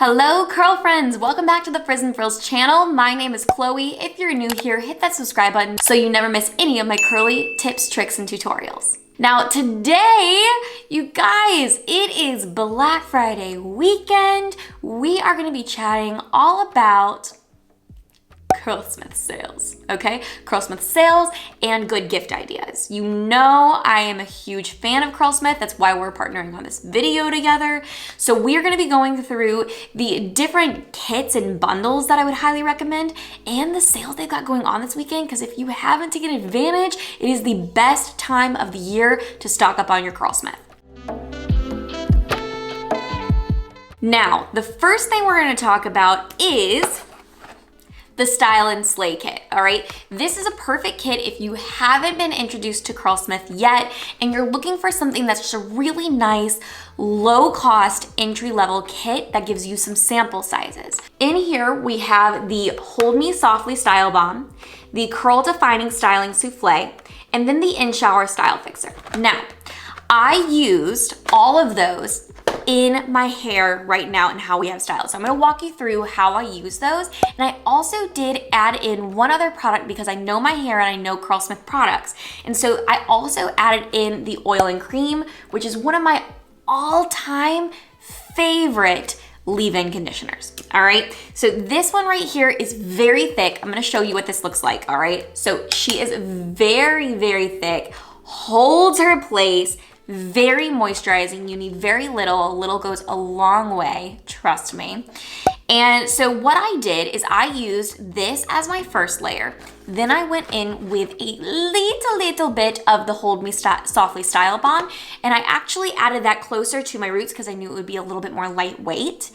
Hello curl friends, welcome back to the Frizzandfrillzz channel. My name is Chloe. If you're new here, hit that subscribe button so you never miss any of my curly tips, tricks, and tutorials. Now today, you guys, it is Black Friday weekend. We are gonna be chatting all about Curlsmith sales, okay? Curlsmith sales and good gift ideas. You know I am a huge fan of Curlsmith. That's why we're partnering on this video together. So we're gonna be going through the different kits and bundles that I would highly recommend and the sales they've got going on this weekend, because if you haven't taken advantage, it is the best time of the year to stock up on your Curlsmith. Now, the first thing we're gonna talk about is the Style and Slay kit, all right? This is a perfect kit if you haven't been introduced to Curlsmith yet and you're looking for something that's just a really nice, low-cost, entry-level kit that gives you some sample sizes. In here, we have the Hold Me Softly Style Bomb, the Curl Defining Styling Souffle, and then the In-Shower Style Fixer. Now, I used all of those in my hair right now and how we have styled. So I'm gonna walk you through how I use those. And I also did add in one other product because I know my hair and I know Curlsmith products. And so I also added in the oil and cream, which is one of my all-time favorite leave-in conditioners, all right? So this one right here is very thick. I'm gonna show you what this looks like, all right? So she is very, very thick, holds her place, very moisturizing. You need very little. A little goes a long way, trust me. And so what I did is I used this as my first layer. Then I went in with a little bit of the Hold Me Softly Style Bomb, and I actually added that closer to my roots because I knew it would be a little bit more lightweight.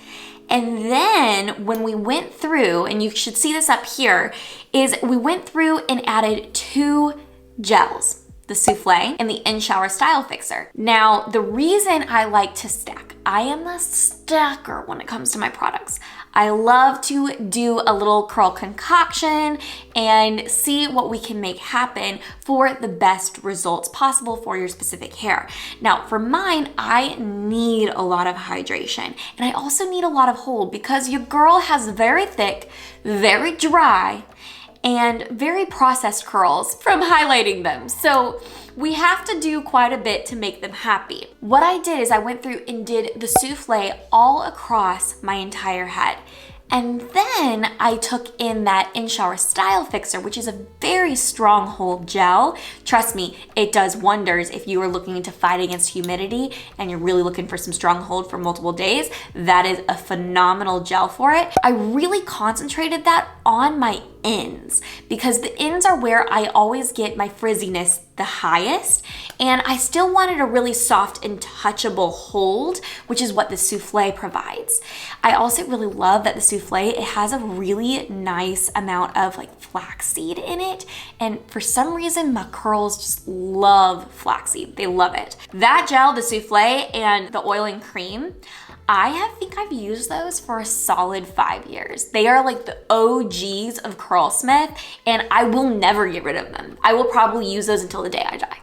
And then when we went through, and you should see this up here, is we went through and added 2 gels, the Souffle and the In-Shower Style Fixer. Now, the reason I like to stack, I am a stacker when it comes to my products. I love to do a little curl concoction and see what we can make happen for the best results possible for your specific hair. Now, for mine, I need a lot of hydration and I also need a lot of hold because your girl has very thick, very dry, and very processed curls from highlighting them. So we have to do quite a bit to make them happy. What I did is I went through and did the souffle all across my entire head. And then I took in that In-Shower Style Fixer, which is a very strong hold gel. Trust me, it does wonders if you are looking to fight against humidity and you're really looking for some strong hold for multiple days. That is a phenomenal gel for it. I really concentrated that on my ends because the ends are where I always get my frizziness the highest, and I still wanted a really soft and touchable hold, which is what the souffle provides. I also really love that the souffle, it has a really nice amount of like flaxseed in it, and for some reason my curls just love flaxseed. They love it. That gel, the souffle, and the oil and cream, I think I've used those for a solid 5 years. They are like the OGs of Curlsmith, and I will never get rid of them. I will probably use those until the day I die.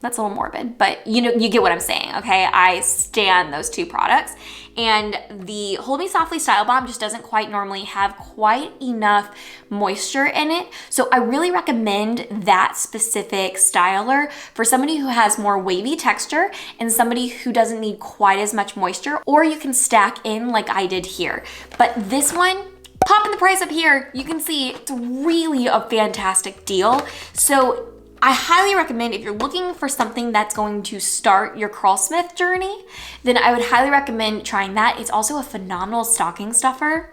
That's a little morbid, but you know, you get what I'm saying, okay? I stan those 2 products. And the Hold Me Softly Style Bomb just doesn't quite normally have quite enough moisture in it. So I really recommend that specific styler for somebody who has more wavy texture and somebody who doesn't need quite as much moisture, or you can stack in like I did here. But this one, popping the price up here, you can see it's really a fantastic deal. So I highly recommend if you're looking for something that's going to start your Curlsmith journey, then I would highly recommend trying that. It's also a phenomenal stocking stuffer.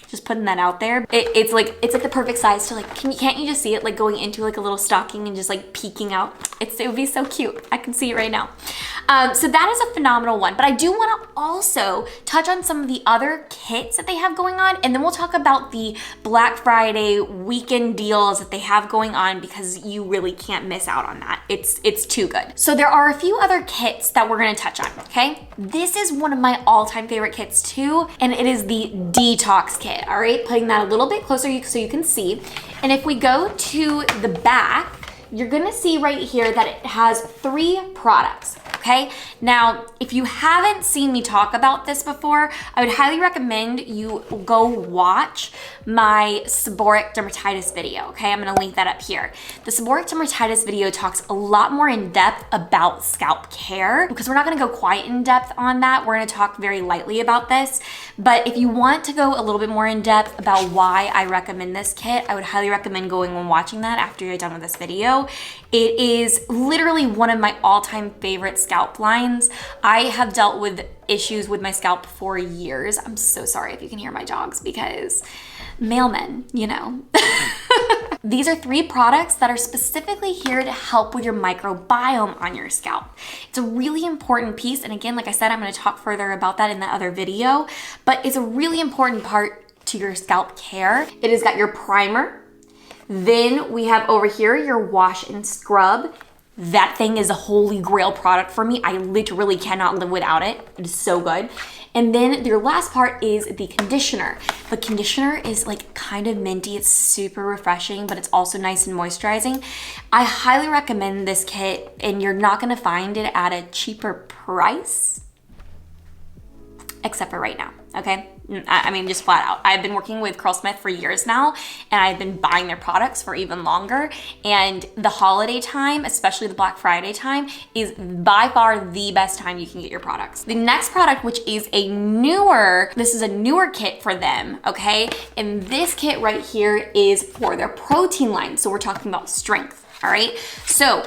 Just putting that out there. It's like the perfect size to like, can't you just see it like going into like a little stocking and just like peeking out? It would be so cute. I can see it right now. So that is a phenomenal one, but I do want to also touch on some of the other kits that they have going on, and then we'll talk about the Black Friday weekend deals that they have going on because you really can't miss out on that. It's too good. So there are a few other kits that we're gonna touch on, okay? This is one of my all-time favorite kits too, and it is the Detox Kit, all right? Putting that a little bit closer so you can see. And if we go to the back, you're gonna see right here that it has 3 products. okay? Now, if you haven't seen me talk about this before, I would highly recommend you go watch my seborrheic dermatitis video, okay? I'm gonna link that up here. The seborrheic dermatitis video talks a lot more in depth about scalp care, because we're not gonna go quite in depth on that. We're gonna talk very lightly about this. But if you want to go a little bit more in depth about why I recommend this kit, I would highly recommend going and watching that after you're done with this video. It is literally one of my all-time favorite scalp lines. I have dealt with issues with my scalp for years. I'm so sorry if you can hear my dogs, because mailmen, you know. These are 3 products that are specifically here to help with your microbiome on your scalp. It's a really important piece, and again, like I said, I'm gonna talk further about that in the other video, but it's a really important part to your scalp care. It has got your primer. Then we have over here your wash and scrub. That thing is a holy grail product for me. I literally cannot live without it. It is so good. And then your last part is the conditioner. The conditioner is like kind of minty. It's super refreshing, but it's also nice and moisturizing. I highly recommend this kit, and you're not gonna find it at a cheaper price, except for right now, okay? I mean, just flat out. I've been working with Curlsmith for years now, and I've been buying their products for even longer. And the holiday time, especially the Black Friday time, is by far the best time you can get your products. The next product, which is this is a newer kit for them, okay? And this kit right here is for their protein line. So we're talking about strength, all right? So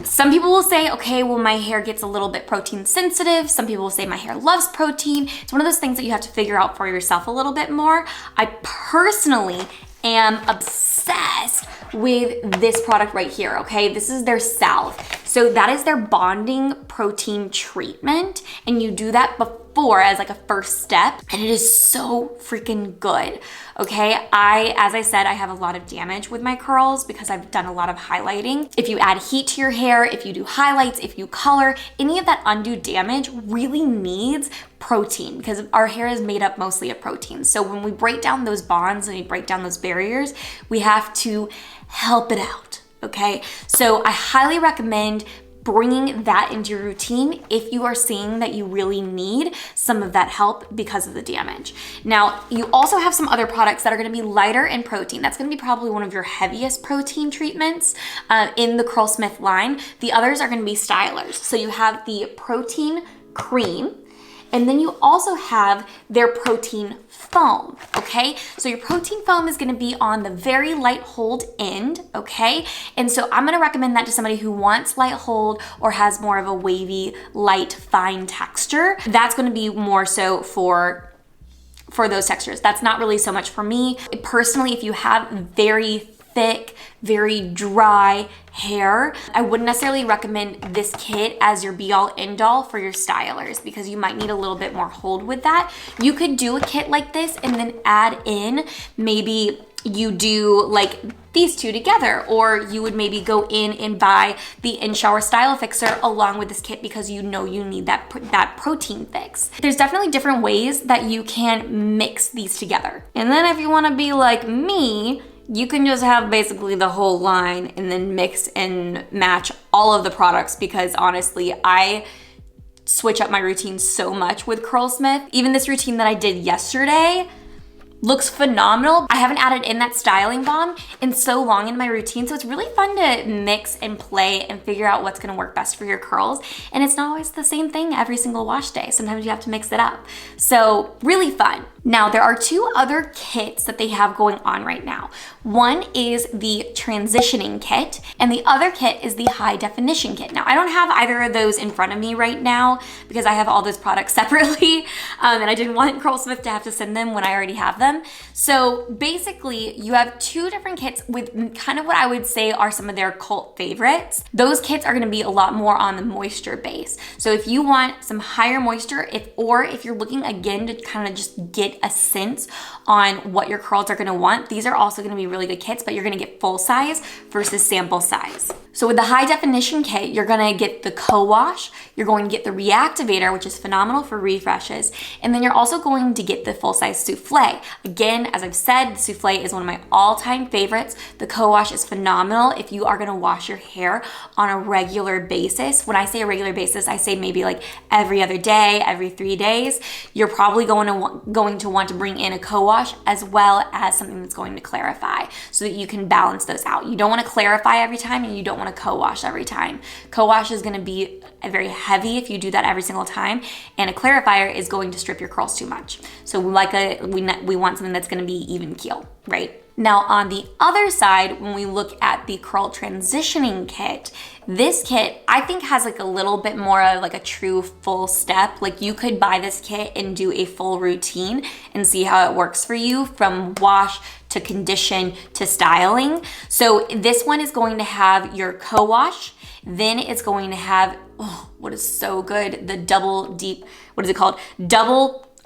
some people will say, okay, well, my hair gets a little bit protein sensitive. Some people will say my hair loves protein. It's one of those things that you have to figure out for yourself a little bit more. I personally am obsessed with this product right here, okay? This is their salve. So that is their bonding protein treatment, and you do that before as like a first step, and it is so freaking good, okay? As I said, I have a lot of damage with my curls because I've done a lot of highlighting. If you add heat to your hair, if you do highlights, if you color, any of that undue damage really needs protein, because our hair is made up mostly of protein. So when we break down those bonds and we break down those barriers, we have to help it out, okay? So I highly recommend bringing that into your routine if you are seeing that you really need some of that help because of the damage. Now, you also have some other products that are gonna be lighter in protein. That's gonna be probably one of your heaviest protein treatments in the Curlsmith line. The others are gonna be stylers. So you have the protein cream, and then you also have their protein foam, okay? So your protein foam is gonna be on the very light hold end, okay? And so I'm gonna recommend that to somebody who wants light hold or has more of a wavy, light, fine texture. That's gonna be more so for those textures. That's not really so much for me. Personally, if you have very thick, very dry hair, I wouldn't necessarily recommend this kit as your be-all end-all for your stylers, because you might need a little bit more hold with that. You could do a kit like this and then add in, maybe you do like these two together, or you would maybe go in and buy the in-shower style fixer along with this kit because you know you need that protein fix. There's definitely different ways that you can mix these together. And then if you wanna be like me, you can just have basically the whole line and then mix and match all of the products, because honestly, I switch up my routine so much with Curlsmith. Even this routine that I did yesterday looks phenomenal. I haven't added in that styling balm in so long in my routine, so it's really fun to mix and play and figure out what's gonna work best for your curls. And it's not always the same thing every single wash day. Sometimes you have to mix it up. So really fun. Now, there are 2 other kits that they have going on right now. One is the transitioning kit, and the other kit is the high definition kit. Now, I don't have either of those in front of me right now because I have all those products separately, and I didn't want Curlsmith to have to send them when I already have them. So basically, you have 2 different kits with kind of what I would say are some of their cult favorites. Those kits are gonna be a lot more on the moisture base. So if you want some higher moisture, or if you're looking again to kind of just get a sense on what your curls are gonna want, these are also gonna be really good kits, but you're gonna get full size versus sample size. So with the high definition kit, you're gonna get the co-wash, you're going to get the reactivator, which is phenomenal for refreshes, and then you're also going to get the full-size souffle. Again, as I've said, the souffle is one of my all-time favorites. The co-wash is phenomenal if you are gonna wash your hair on a regular basis. When I say a regular basis, I say maybe like every other day, every 3 days. You're probably going to want to bring in a co-wash as well as something that's going to clarify so that you can balance those out. You don't wanna clarify every time and you don't wanna co-wash every time. Co-wash is gonna be very heavy if you do that every single time, and a clarifier is going to strip your curls too much. So we want something that's gonna be even keel, right? Now on the other side, when we look at the curl transitioning kit, this kit I think has like a little bit more of like a true full step. Like you could buy this kit and do a full routine and see how it works for you, from wash to condition to styling. So this one is going to have your co-wash, then it's going to have, oh, what is so good, the double deep, what is it called?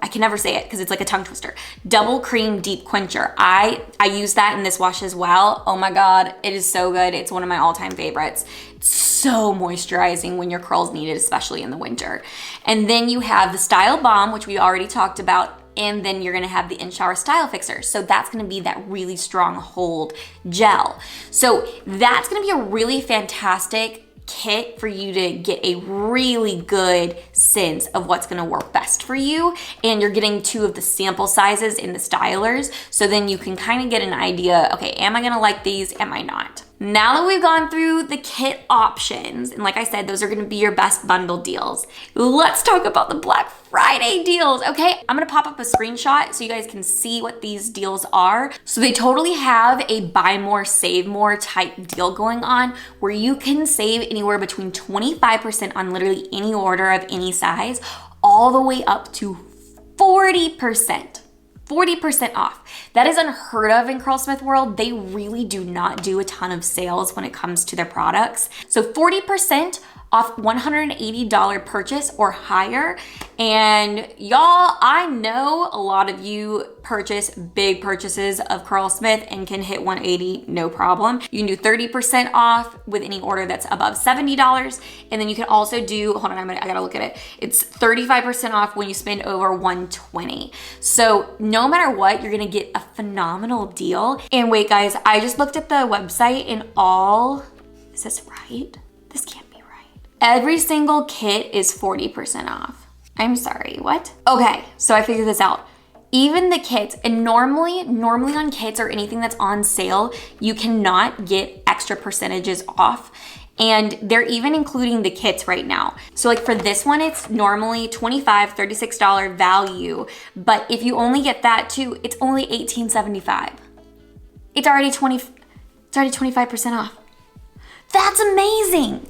I can never say it because it's like a tongue twister. Double cream deep quencher. I use that in this wash as well. Oh my God, it is so good. It's one of my all-time favorites. It's so moisturizing when your curls need it, especially in the winter. And then you have the Style Balm, which we already talked about, and then you're gonna have the in-shower style fixer. So that's gonna be that really strong hold gel. So that's gonna be a really fantastic kit for you to get a really good sense of what's gonna work best for you. And you're getting 2 of the sample sizes in the stylers. So then you can kind of get an idea, okay, am I gonna like these? Am I not? Now that we've gone through the kit options, and like I said, those are gonna be your best bundle deals, let's talk about the Black Friday deals, okay? I'm gonna pop up a screenshot so you guys can see what these deals are. So they totally have a buy more, save more type deal going on where you can save anywhere between 25% on literally any order of any size, all the way up to 40%. 40% off. That is unheard of in Curlsmith world. They really do not do a ton of sales when it comes to their products. So 40% off $180 purchase or higher. And y'all, I know a lot of you purchase big purchases of Curlsmith and can hit 180 no problem. You can do 30% off with any order that's above $70. And then you can also do, hold on, I gotta look at it. It's 35% off when you spend over 120. So no matter what, you're gonna get a phenomenal deal. And wait guys, I just looked at the website and is this right? This can't be right. Every single kit is 40% off. I'm sorry, what? Okay, so I figured this out. Even the kits, and normally on kits or anything that's on sale, you cannot get extra percentages off. And they're even including the kits right now. So like for this one, it's normally $25, $36 value. But if you only get that too, it's only $18.75. It's already 25% off. That's amazing.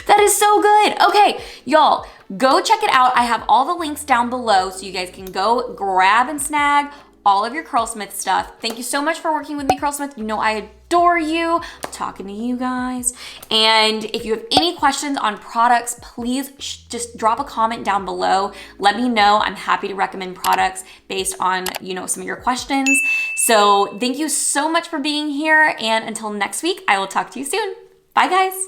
That is so good. Okay, y'all, go check it out. I have all the links down below so you guys can go grab and snag all of your Curlsmith stuff. Thank you so much for working with me, Curlsmith. You know I adore you. I'm talking to you guys. And if you have any questions on products, please just drop a comment down below. Let me know. I'm happy to recommend products based on, you know, some of your questions. So thank you so much for being here. And until next week, I will talk to you soon. Bye, guys.